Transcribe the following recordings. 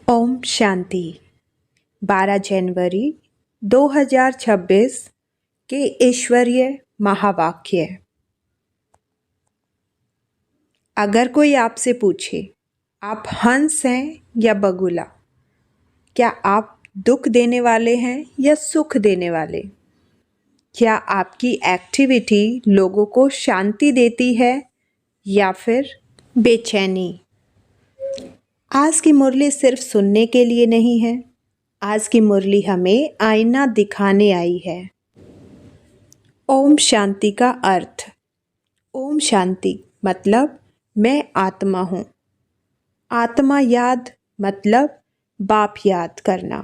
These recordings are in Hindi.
ओम शांति। 12 जनवरी 2026 के ईश्वरीय महावाक्य। अगर कोई आपसे पूछे आप हंस हैं या बगुला, क्या आप दुख देने वाले हैं या सुख देने वाले? क्या आपकी एक्टिविटी लोगों को शांति देती है या फिर बेचैनी? आज की मुरली सिर्फ सुनने के लिए नहीं है, आज की मुरली हमें आईना दिखाने आई है। ओम शांति का अर्थ। ओम शांति मतलब मैं आत्मा हूँ। आत्मा याद मतलब बाप याद करना।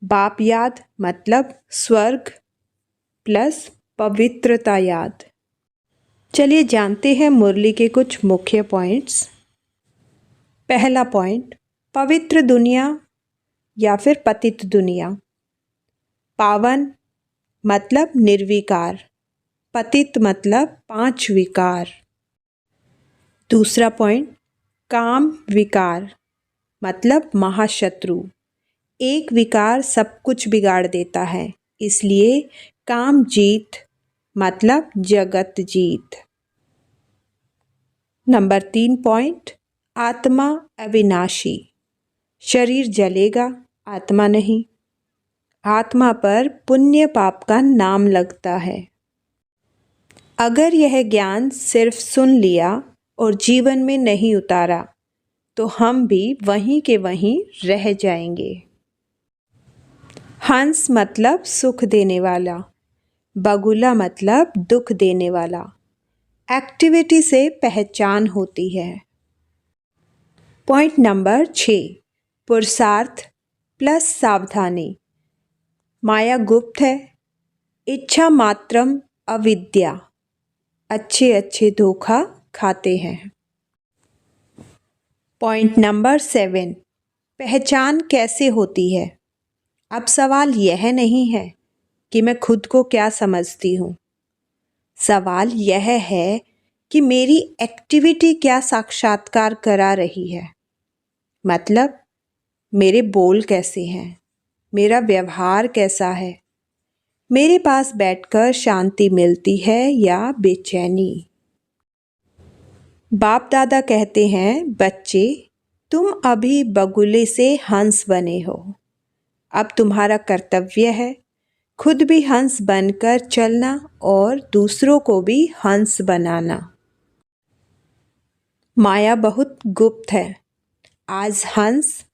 बाप याद मतलब स्वर्ग प्लस पवित्रता याद। चलिए जानते हैं मुरली के कुछ मुख्य पॉइंट्स। पहला पॉइंट, पवित्र दुनिया या फिर पतित दुनिया। पावन मतलब निर्विकार, पतित मतलब 5 विकार। दूसरा पॉइंट, काम विकार मतलब महाशत्रु। एक विकार सब कुछ बिगाड़ देता है, इसलिए काम जीत मतलब जगत जीत। नंबर 3 पॉइंट, आत्मा अविनाशी। शरीर जलेगा, आत्मा नहीं। आत्मा पर पुण्य पाप का नाम लगता है। अगर यह ज्ञान सिर्फ सुन लिया और जीवन में नहीं उतारा तो हम भी वहीं के वहीं रह जाएंगे। हंस मतलब सुख देने वाला, बगुला मतलब दुख देने वाला। एक्टिविटी से पहचान होती है। पॉइंट नंबर 6, पुरुषार्थ प्लस सावधानी। माया गुप्त है, इच्छा मात्रम अविद्या। अच्छे अच्छे धोखा खाते हैं। पॉइंट नंबर 7, पहचान कैसे होती है? अब सवाल यह नहीं है कि मैं खुद को क्या समझती हूँ। सवाल यह है कि मेरी एक्टिविटी क्या साक्षात्कार करा रही है। मतलब मेरे बोल कैसे हैं, मेरा व्यवहार कैसा है, मेरे पास बैठकर शांति मिलती है या बेचैनी। बाप दादा कहते हैं, बच्चे तुम अभी बगुले से हंस बने हो। अब तुम्हारा कर्तव्य है खुद भी हंस बनकर चलना और दूसरों को भी हंस बनाना। माया बहुत गुप्त है। आज हंस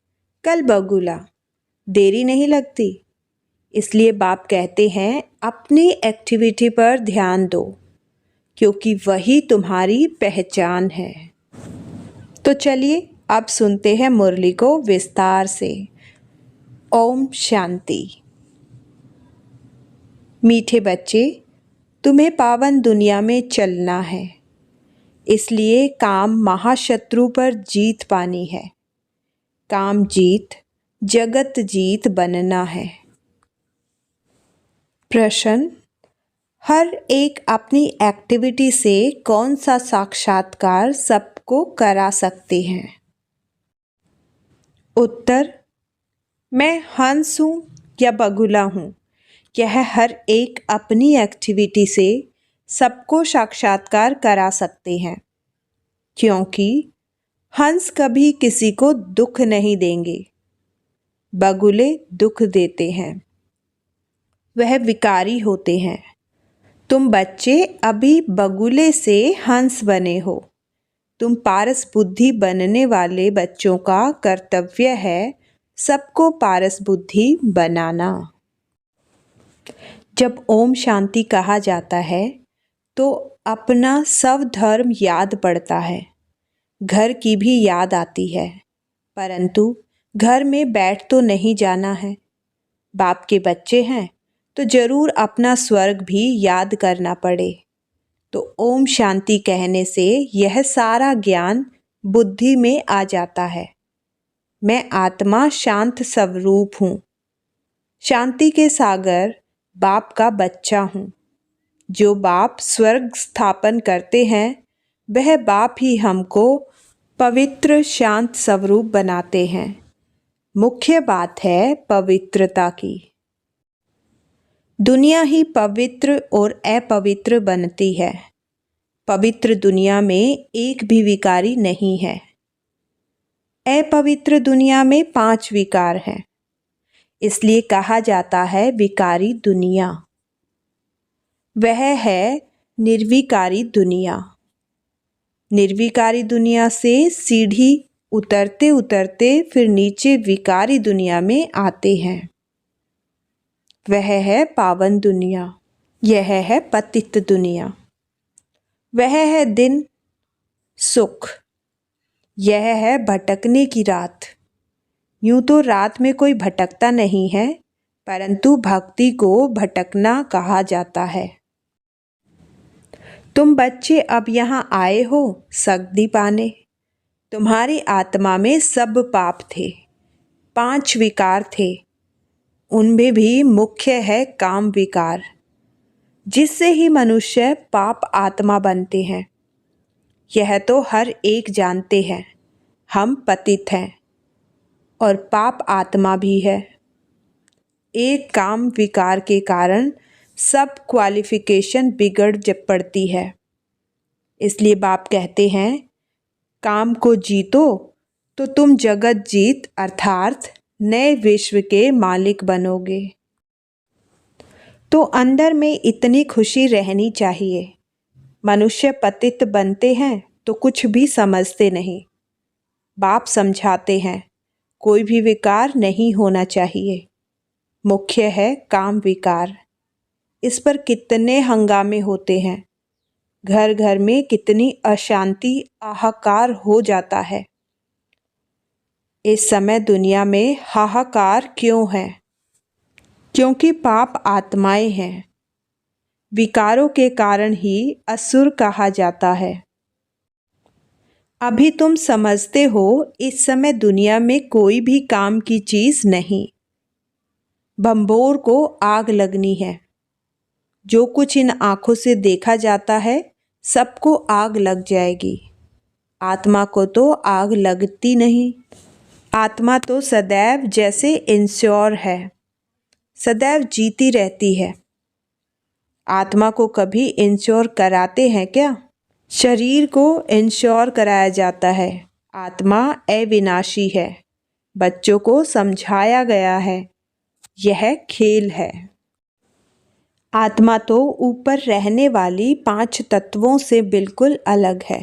कल बगुला, देरी नहीं लगती। इसलिए बाप कहते हैं अपनी एक्टिविटी पर ध्यान दो, क्योंकि वही तुम्हारी पहचान है। तो चलिए अब सुनते हैं मुरली को विस्तार से। ओम शांति। मीठे बच्चे, तुम्हें पावन दुनिया में चलना है, इसलिए काम महाशत्रु पर जीत पानी है। काम जीत जगत जीत बनना है। प्रश्न, हर एक अपनी एक्टिविटी से कौन सा साक्षात्कार सबको करा सकते हैं? उत्तर, मैं हंस हूँ या बगुला हूँ, यह हर एक अपनी एक्टिविटी से सबको साक्षात्कार करा सकते हैं, क्योंकि हंस कभी किसी को दुख नहीं देंगे। बगुले दुख देते हैं, वह विकारी होते हैं। तुम बच्चे अभी बगुले से हंस बने हो। तुम पारस बुद्धि बनने वाले बच्चों का कर्तव्य है सबको पारस बुद्धि बनाना। जब ओम शांति कहा जाता है तो अपना स्वधर्म याद पड़ता है। घर की भी याद आती है, परंतु घर में बैठ तो नहीं जाना है। बाप के बच्चे हैं तो जरूर अपना स्वर्ग भी याद करना पड़े। तो ओम शांति कहने से यह सारा ज्ञान बुद्धि में आ जाता है। मैं आत्मा शांत स्वरूप हूँ, शांति के सागर बाप का बच्चा हूँ। जो बाप स्वर्ग स्थापन करते हैं वह बाप ही हमको पवित्र शांत स्वरूप बनाते हैं। मुख्य बात है पवित्रता की। दुनिया ही पवित्र और अपवित्र बनती है। पवित्र दुनिया में एक भी विकारी नहीं है। अपवित्र दुनिया में 5 विकार हैं। इसलिए कहा जाता है विकारी दुनिया। वह है निर्विकारी दुनिया। निर्विकारी दुनिया से सीढ़ी उतरते उतरते फिर नीचे विकारी दुनिया में आते हैं। वह है पावन दुनिया। यह है पतित दुनिया। वह है दिन सुख। यह है भटकने की रात। यूं तो रात में कोई भटकता नहीं है, परंतु भक्ति को भटकना कहा जाता है। तुम बच्चे अब यहाँ आए हो सद्गति पाने। तुम्हारी आत्मा में सब पाप थे, 5 विकार थे। उनमें भी मुख्य है काम विकार, जिससे ही मनुष्य पाप आत्मा बनते हैं। यह तो हर एक जानते हैं, हम पतित हैं और पाप आत्मा भी है। एक काम विकार के कारण सब क्वालिफिकेशन बिगड़ पड़ती है। इसलिए बाप कहते हैं काम को जीतो तो तुम जगत जीत अर्थात नए विश्व के मालिक बनोगे। तो अंदर में इतनी खुशी रहनी चाहिए। मनुष्य पतित बनते हैं तो कुछ भी समझते नहीं। बाप समझाते हैं कोई भी विकार नहीं होना चाहिए। मुख्य है काम विकार। इस पर कितने हंगामे होते हैं। घर घर में कितनी अशांति हाहाकार हो जाता है। इस समय दुनिया में हाहाकार क्यों है? क्योंकि पाप आत्माएं हैं। विकारों के कारण ही असुर कहा जाता है। अभी तुम समझते हो इस समय दुनिया में कोई भी काम की चीज नहीं। बम्बोर को आग लगनी है। जो कुछ इन आँखों से देखा जाता है सबको आग लग जाएगी। आत्मा को तो आग लगती नहीं। आत्मा तो सदैव जैसे इंश्योर है, सदैव जीती रहती है। आत्मा को कभी इंश्योर कराते हैं क्या? शरीर को इंश्योर कराया जाता है। आत्मा अविनाशी है। बच्चों को समझाया गया है यह खेल है। आत्मा तो ऊपर रहने वाली 5 तत्वों से बिल्कुल अलग है।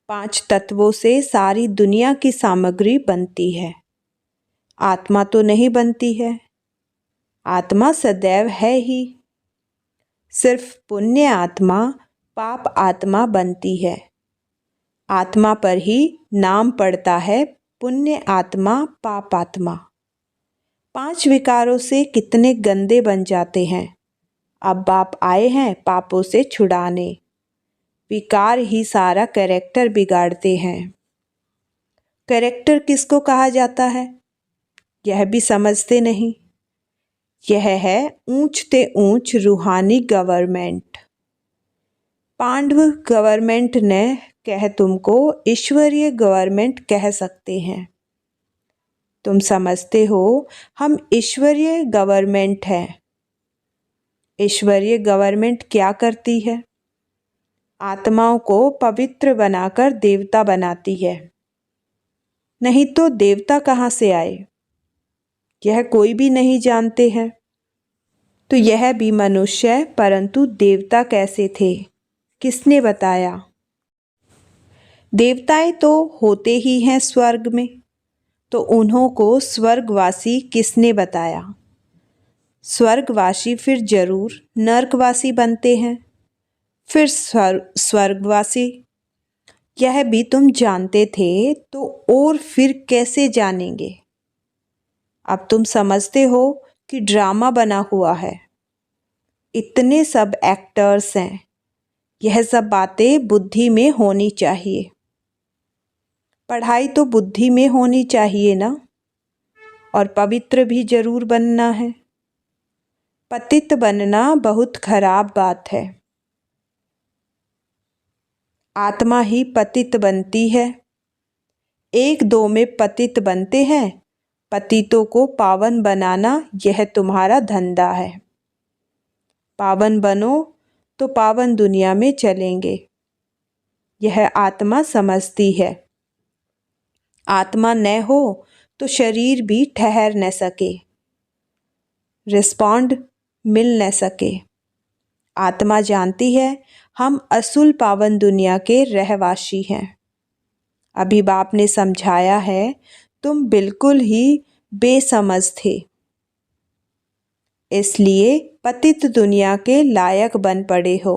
5 तत्वों से सारी दुनिया की सामग्री बनती है। आत्मा तो नहीं बनती है। आत्मा सदैव है ही। सिर्फ पुण्य आत्मा पाप आत्मा बनती है। आत्मा पर ही नाम पड़ता है पुण्य आत्मा पाप आत्मा। 5 विकारों से कितने गंदे बन जाते हैं। अब बाप आए हैं पापों से छुड़ाने। विकार ही सारा कैरेक्टर बिगाड़ते हैं। कैरेक्टर किसको कहा जाता है यह भी समझते नहीं। यह है ऊंचते ऊंच रूहानी गवर्नमेंट। पांडव गवर्नमेंट ने कह तुमको ईश्वरीय गवर्नमेंट कह सकते हैं। तुम समझते हो हम ईश्वरीय गवर्नमेंट हैं। ईश्वरीय गवर्नमेंट क्या करती है? आत्माओं को पवित्र बनाकर देवता बनाती है। नहीं तो देवता कहाँ से आए यह कोई भी नहीं जानते हैं। तो यह भी मनुष्य है, परंतु देवता कैसे थे किसने बताया? देवताएं तो होते ही हैं स्वर्ग में, तो उन्हों को स्वर्गवासी किसने बताया? स्वर्गवासी फिर जरूर नरकवासी बनते हैं, फिर स्वर्गवासी। यह भी तुम जानते थे तो और फिर कैसे जानेंगे? अब तुम समझते हो कि ड्रामा बना हुआ है। इतने सब एक्टर्स हैं। यह सब बातें बुद्धि में होनी चाहिए। पढ़ाई तो बुद्धि में होनी चाहिए ना। और पवित्र भी जरूर बनना है। पतित बनना बहुत खराब बात है। आत्मा ही पतित बनती है। 1-2 में पतित बनते हैं, पतितों को पावन बनाना यह तुम्हारा धंधा है। पावन बनो तो पावन दुनिया में चलेंगे, यह आत्मा समझती है। आत्मा न हो तो शरीर भी ठहर न सके, रिस्पॉन्ड मिल न सके। आत्मा जानती है हम असुल पावन दुनिया के रहवासी हैं। अभी बाप ने समझाया है, तुम बिल्कुल ही बेसमझ थे, इसलिए पतित दुनिया के लायक बन पड़े हो।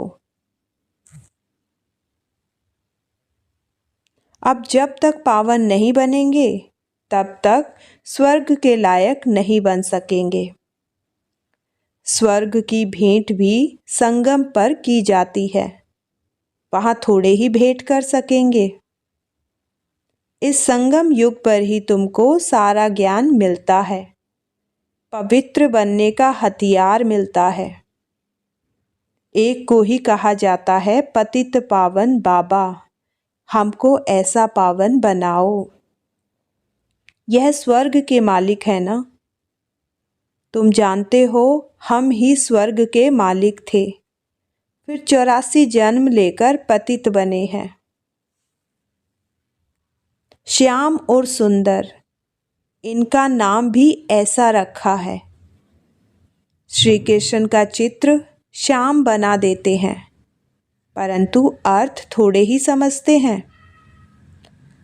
अब जब तक पावन नहीं बनेंगे तब तक स्वर्ग के लायक नहीं बन सकेंगे। स्वर्ग की भेंट भी संगम पर की जाती है, वहाँ थोड़े ही भेंट कर सकेंगे। इस संगम युग पर ही तुमको सारा ज्ञान मिलता है, पवित्र बनने का हथियार मिलता है। एक को ही कहा जाता है पतित पावन बाबा, हमको ऐसा पावन बनाओ। यह स्वर्ग के मालिक है ना। तुम जानते हो हम ही स्वर्ग के मालिक थे, फिर 84 जन्म लेकर पतित बने हैं। श्याम और सुंदर, इनका नाम भी ऐसा रखा है। श्री कृष्ण का चित्र श्याम बना देते हैं, परंतु अर्थ थोड़े ही समझते हैं।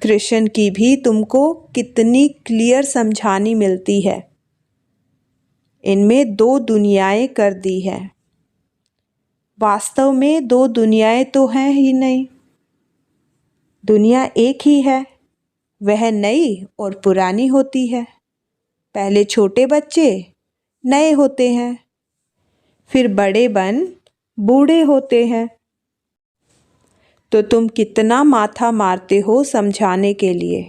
कृष्ण की भी तुमको कितनी क्लियर समझानी मिलती है। इनमें 2 दुनियाएं कर दी है। वास्तव में 2 दुनियाएं तो हैं ही नहीं, दुनिया एक ही है। वह नई और पुरानी होती है। पहले छोटे बच्चे नए होते हैं, फिर बड़े बन बूढ़े होते हैं। तो तुम कितना माथा मारते हो समझाने के लिए।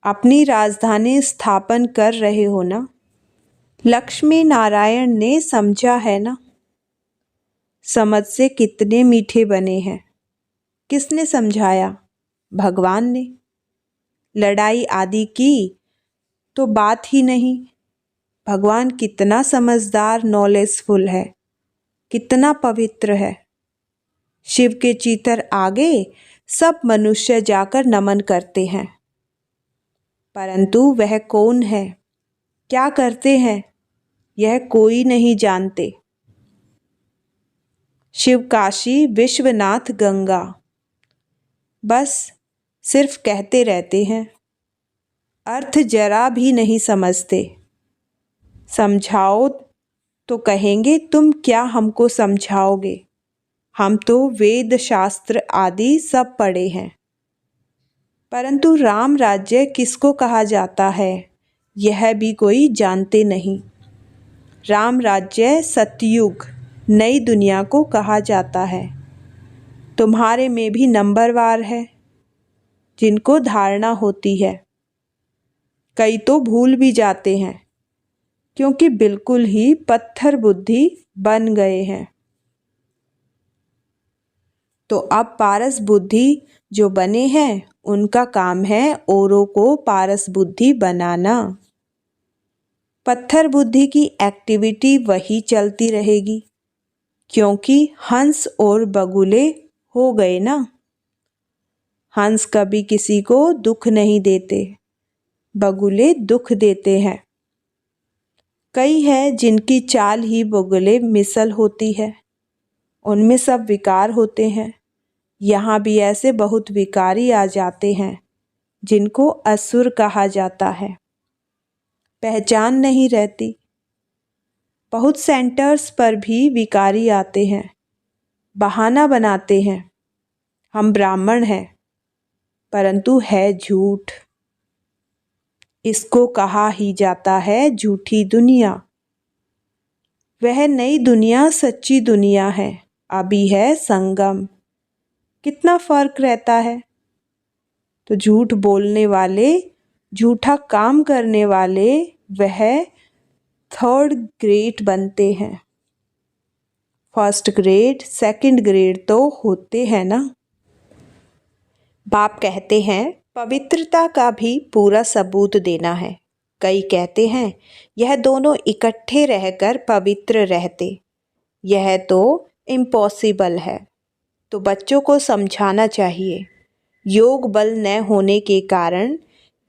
अपनी राजधानी स्थापन कर रहे हो ना। लक्ष्मी नारायण ने समझा है ना। समझ से कितने मीठे बने हैं। किसने समझाया? भगवान ने। लड़ाई आदि की तो बात ही नहीं। भगवान कितना समझदार, नॉलेजफुल है, कितना पवित्र है। शिव के चित्र आगे सब मनुष्य जाकर नमन करते हैं, परंतु वह कौन है, क्या करते हैं, यह कोई नहीं जानते। शिव काशी विश्वनाथ गंगा बस सिर्फ कहते रहते हैं, अर्थ जरा भी नहीं समझते। समझाओ तो कहेंगे तुम क्या हमको समझाओगे, हम तो वेद शास्त्र आदि सब पढ़े हैं। परंतु राम राज्य किसको कहा जाता है यह भी कोई जानते नहीं। राम राज्य सतयुग नई दुनिया को कहा जाता है। तुम्हारे में भी नंबरवार है जिनको धारणा होती है। कई तो भूल भी जाते हैं क्योंकि बिल्कुल ही पत्थर बुद्धि बन गए हैं। तो अब पारस बुद्धि जो बने हैं उनका काम है औरों को पारस बुद्धि बनाना। पत्थर बुद्धि की एक्टिविटी वही चलती रहेगी, क्योंकि हंस और बगुले हो गए ना। हंस कभी किसी को दुख नहीं देते, बगुले दुख देते हैं। कई है जिनकी चाल ही बगुले मिसल होती है, उनमें सब विकार होते हैं। यहाँ भी ऐसे बहुत विकारी आ जाते हैं जिनको असुर कहा जाता है। पहचान नहीं रहती। बहुत सेंटर्स पर भी विकारी आते हैं, बहाना बनाते हैं हम ब्राह्मण हैं, परंतु है झूठ। इसको कहा ही जाता है झूठी दुनिया। वह नई दुनिया सच्ची दुनिया है, अभी है संगम। कितना फर्क रहता है। तो झूठ बोलने वाले, झूठा काम करने वाले वह 3rd ग्रेड बनते हैं। 1st ग्रेड 2nd ग्रेड तो होते हैं ना। बाप कहते हैं पवित्रता का भी पूरा सबूत देना है। कई कहते हैं यह दोनों इकट्ठे रहकर पवित्र रहते। यह तो इम्पॉसिबल है। तो बच्चों को समझाना चाहिए। योग बल न होने के कारण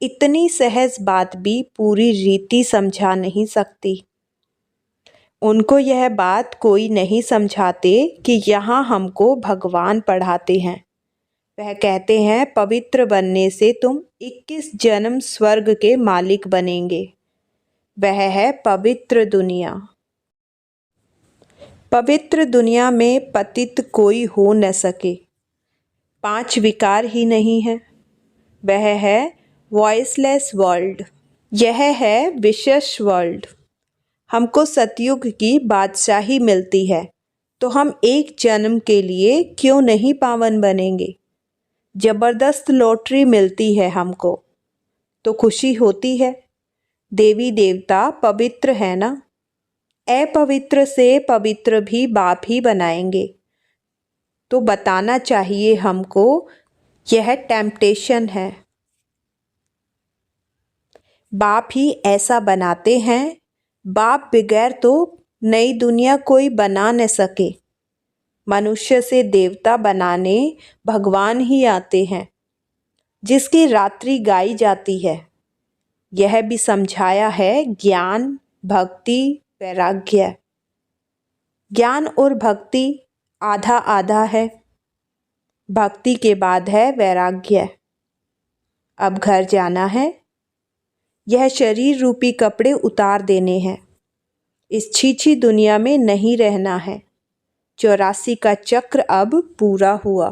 इतनी सहज बात भी पूरी रीति समझा नहीं सकती। उनको यह बात कोई नहीं समझाते कि यहाँ हमको भगवान पढ़ाते हैं। वह कहते हैं पवित्र बनने से तुम 21 जन्म स्वर्ग के मालिक बनेंगे। वह है पवित्र दुनिया। पवित्र दुनिया में पतित कोई हो न सके। 5 विकार ही नहीं है। वह है वॉइसलेस वर्ल्ड। यह है विशेष वर्ल्ड। हमको सतयुग की बादशाही मिलती है तो हम एक जन्म के लिए क्यों नहीं पावन बनेंगे। जबरदस्त लॉटरी मिलती है हमको तो खुशी होती है। देवी देवता पवित्र है ना। अपवित्र से पवित्र भी बाप ही बनाएंगे। तो बताना चाहिए हमको यह टेम्पटेशन है। बाप ही ऐसा बनाते हैं। बाप बगैर तो नई दुनिया कोई बना न सके। मनुष्य से देवता बनाने भगवान ही आते हैं। जिसकी रात्रि गाई जाती है। यह भी समझाया है ज्ञान, भक्ति, वैराग्य। ज्ञान और भक्ति आधा आधा है। भक्ति के बाद है वैराग्य। अब घर जाना है। यह शरीर रूपी कपड़े उतार देने हैं। इस छीछी दुनिया में नहीं रहना है। 84 का चक्र अब पूरा हुआ।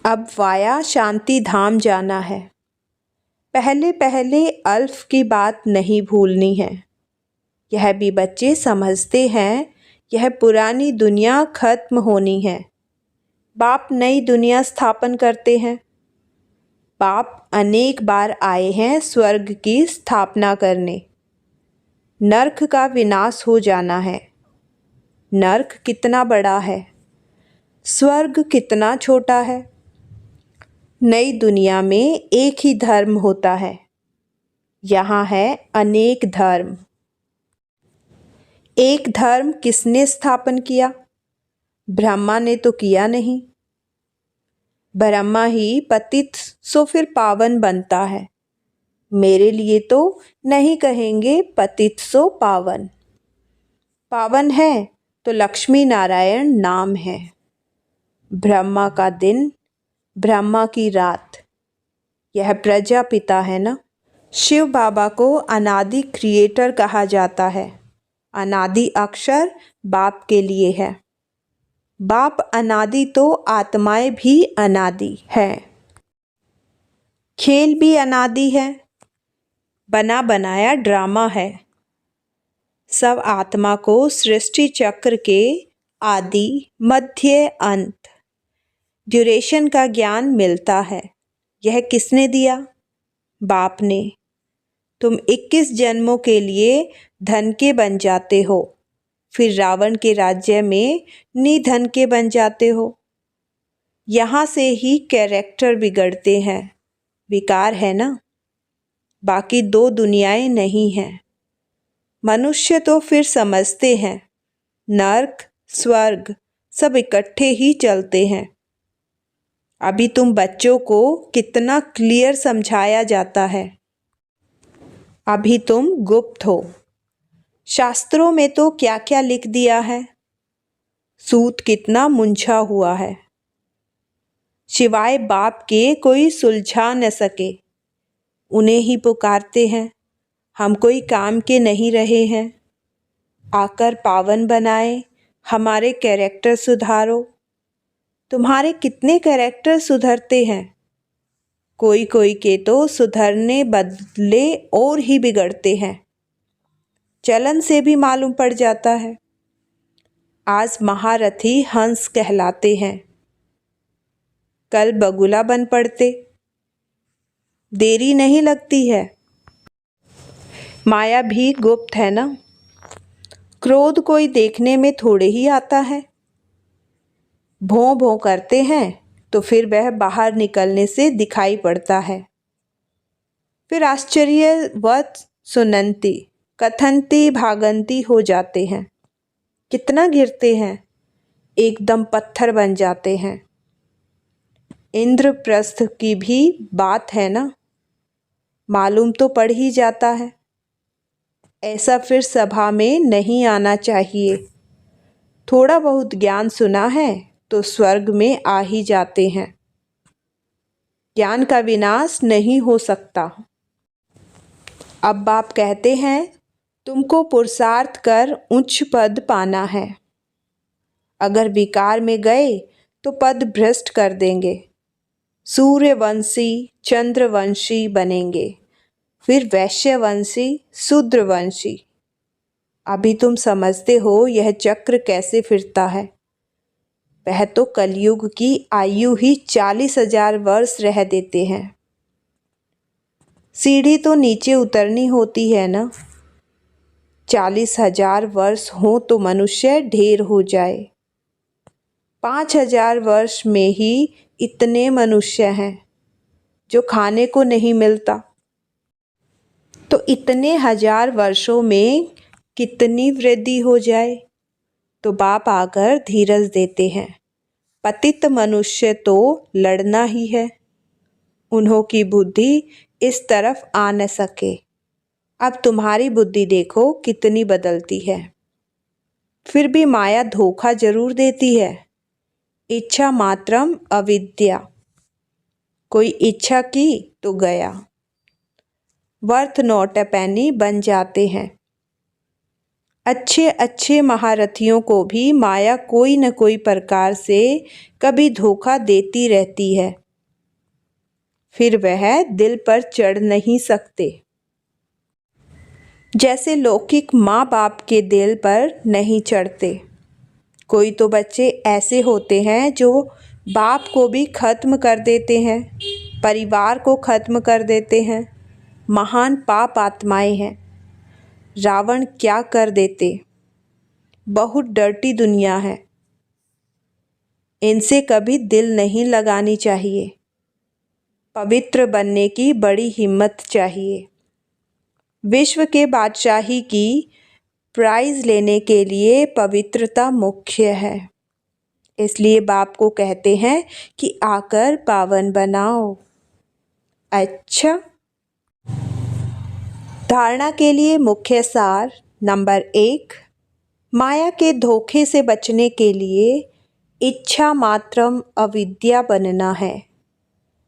अब वाया शांति धाम जाना है। पहले पहले अल्फ की बात नहीं भूलनी है। यह भी बच्चे समझते हैं यह पुरानी दुनिया खत्म होनी है। बाप नई दुनिया स्थापन करते हैं। बाप अनेक बार आए हैं स्वर्ग की स्थापना करने। नरक का विनाश हो जाना है। नरक कितना बड़ा है, स्वर्ग कितना छोटा है। नई दुनिया में एक ही धर्म होता है। यहाँ है अनेक धर्म। एक धर्म किसने स्थापन किया? ब्रह्मा ने तो किया नहीं। ब्रह्मा ही पतित सो फिर पावन बनता है। मेरे लिए तो नहीं कहेंगे पतित सो पावन। पावन है तो लक्ष्मी नारायण नाम है। ब्रह्मा का दिन, ब्रह्मा की रात। यह प्रजापिता है ना। शिव बाबा को अनादि क्रिएटर कहा जाता है। अनादि अक्षर बाप के लिए है। बाप अनादि तो आत्माएं भी अनादि है। खेल भी अनादि है। बना बनाया ड्रामा है। सब आत्मा को सृष्टि चक्र के आदि, मध्य, अंत, ड्यूरेशन का ज्ञान मिलता है। यह किसने दिया? बाप ने। तुम 21 जन्मों के लिए धन के बन जाते हो, फिर रावण के राज्य में निधन के बन जाते हो। यहाँ से ही कैरेक्टर बिगड़ते हैं। विकार है ना। बाकी 2 दुनियाएं नहीं हैं। मनुष्य तो फिर समझते हैं नर्क, स्वर्ग सब इकट्ठे ही चलते हैं। अभी तुम बच्चों को कितना क्लियर समझाया जाता है। अभी तुम गुप्त हो। शास्त्रों में तो क्या क्या लिख दिया है। सूत कितना मुंझा हुआ है। सिवाय बाप के कोई सुलझा न सके। उन्हें ही पुकारते हैं। हम कोई काम के नहीं रहे हैं। आकर पावन बनाए, हमारे कैरेक्टर सुधारो। तुम्हारे कितने कैरेक्टर सुधरते हैं। कोई कोई के तो सुधरने बदले और ही बिगड़ते हैं। चलन से भी मालूम पड़ जाता है। आज महारथी हंस कहलाते हैं, कल बगुला बन पड़ते। देरी नहीं लगती है। माया भी गुप्त है ना। क्रोध कोई देखने में थोड़े ही आता है। भों भों करते हैं तो फिर वह बाहर निकलने से दिखाई पड़ता है। फिर आश्चर्यवत सुनंती कथंती भागंती हो जाते हैं। कितना गिरते हैं, एकदम पत्थर बन जाते हैं। इंद्रप्रस्थ की भी बात है ना, मालूम तो पड़ ही जाता है। ऐसा फिर सभा में नहीं आना चाहिए। थोड़ा बहुत ज्ञान सुना है तो स्वर्ग में आ ही जाते हैं। ज्ञान का विनाश नहीं हो सकता। अब बाप कहते हैं तुमको पुरुषार्थ कर उच्च पद पाना है। अगर विकार में गए तो पद भ्रष्ट कर देंगे, सूर्यवंशी चंद्रवंशी बनेंगे, फिर वैश्यवंशी शूद्रवंशी। अभी तुम समझते हो यह चक्र कैसे फिरता है। वह तो कलयुग की आयु ही 40,000 वर्ष रह देते हैं। सीढ़ी तो नीचे उतरनी होती है ना। 40,000 वर्ष हो तो मनुष्य ढेर हो जाए। 5,000 वर्ष में ही इतने मनुष्य हैं जो खाने को नहीं मिलता, तो इतने 1000 वर्षों में कितनी वृद्धि हो जाए। तो बाप आकर धीरज देते हैं, पतित मनुष्य तो लड़ना ही है। उन्हों की बुद्धि इस तरफ आ न सके। अब तुम्हारी बुद्धि देखो कितनी बदलती है। फिर भी माया धोखा जरूर देती है। इच्छा मात्रम अविद्या। कोई इच्छा की तो गया, वर्थ नॉट अ पेनी बन जाते हैं। अच्छे अच्छे महारथियों को भी माया कोई न कोई प्रकार से कभी धोखा देती रहती है। फिर वह दिल पर चढ़ नहीं सकते, जैसे लौकिक माँ बाप के दिल पर नहीं चढ़ते। कोई तो बच्चे ऐसे होते हैं जो बाप को भी खत्म कर देते हैं, परिवार को खत्म कर देते हैं। महान पाप आत्माएं हैं। रावण क्या कर देते। बहुत डर्टी दुनिया है। इनसे कभी दिल नहीं लगानी चाहिए। पवित्र बनने की बड़ी हिम्मत चाहिए। विश्व के बादशाही की प्राइज लेने के लिए पवित्रता मुख्य है। इसलिए बाप को कहते हैं कि आकर पावन बनाओ। अच्छा, धारणा के लिए मुख्य सार नंबर 1, माया के धोखे से बचने के लिए इच्छा मात्रम अविद्या बनना है।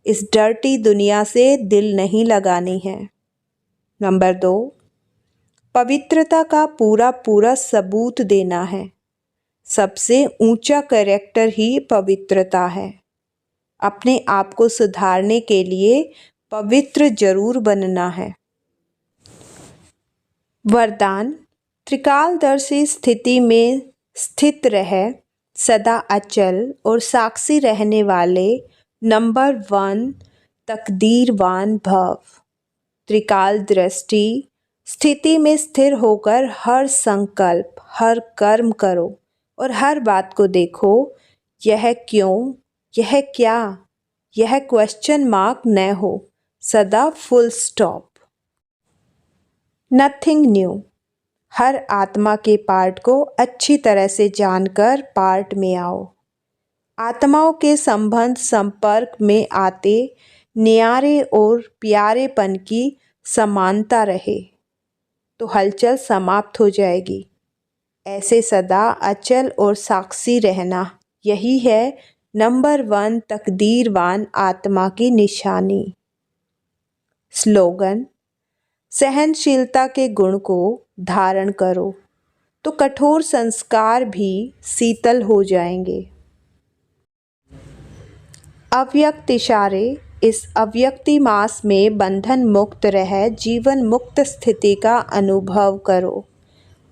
इस डर्टी दुनिया से दिल नहीं लगानी है। नंबर 2, पवित्रता का पूरा पूरा सबूत देना है। सबसे ऊंचा कैरेक्टर ही पवित्रता है। अपने आप को सुधारने के लिए पवित्र जरूर बनना है। वरदान, त्रिकालदर्शी स्थिति में स्थित रह सदा अचल और साक्षी रहने वाले नंबर 1 तकदीरवान भव। त्रिकाल दृष्टि स्थिति में स्थिर होकर हर संकल्प, हर कर्म करो और हर बात को देखो। यह क्यों, यह क्या, यह क्वेश्चन मार्क न हो, सदा फुल स्टॉप। Nothing new. हर आत्मा के पार्ट को अच्छी तरह से जानकर पार्ट में आओ। आत्माओं के संबंध संपर्क में आते न्यारे और प्यारेपन की समानता रहे तो हलचल समाप्त हो जाएगी। ऐसे सदा अचल और साक्षी रहना, यही है नंबर 1 तकदीरवान आत्मा की निशानी। स्लोगन, सहनशीलता के गुण को धारण करो तो कठोर संस्कार भी शीतल हो जाएंगे। अव्यक्त इशारे, इस अव्यक्ति मास में बंधन मुक्त रह जीवन मुक्त स्थिति का अनुभव करो।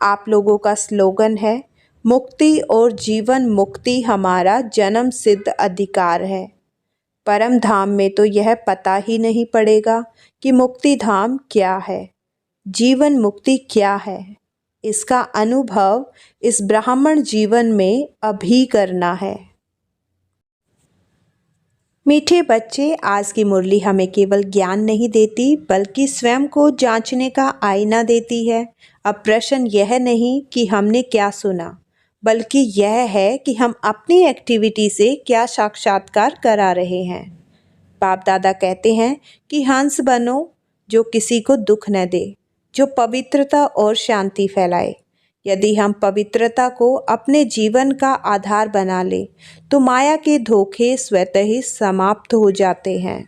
आप लोगों का स्लोगन है, मुक्ति और जीवन मुक्ति हमारा जन्म सिद्ध अधिकार है। परम धाम में तो यह पता ही नहीं पड़ेगा कि मुक्ति धाम क्या है, जीवन मुक्ति क्या है। इसका अनुभव इस ब्राह्मण जीवन में अभी करना है। मीठे बच्चे, आज की मुरली हमें केवल ज्ञान नहीं देती बल्कि स्वयं को जांचने का आईना देती है। अब प्रश्न यह नहीं कि हमने क्या सुना, बल्कि यह है कि हम अपनी एक्टिविटी से क्या साक्षात्कार करा रहे हैं। बाप दादा कहते हैं कि हंस बनो जो किसी को दुख न दे, जो पवित्रता और शांति फैलाए। यदि हम पवित्रता को अपने जीवन का आधार बना ले तो माया के धोखे स्वतः ही समाप्त हो जाते हैं।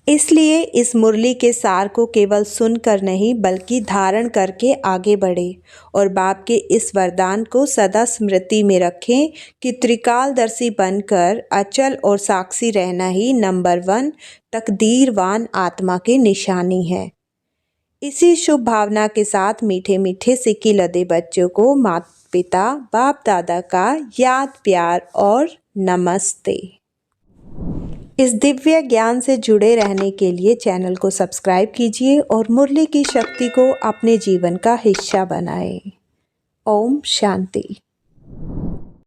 इसलिए इस मुरली के सार को केवल सुनकर नहीं बल्कि धारण करके आगे बढ़े और बाप के इस वरदान को सदा स्मृति में रखें कि त्रिकालदर्शी बनकर अचल और साक्षी रहना ही नंबर 1 तकदीरवान आत्मा की निशानी है। इसी शुभ भावना के साथ मीठे मीठे सिक्की लदे बच्चों को माता पिता बाप दादा का याद प्यार और नमस्ते। इस दिव्य ज्ञान से जुड़े रहने के लिए चैनल को सब्सक्राइब कीजिए और मुरली की शक्ति को अपने जीवन का हिस्सा बनाएं। ओम शांति।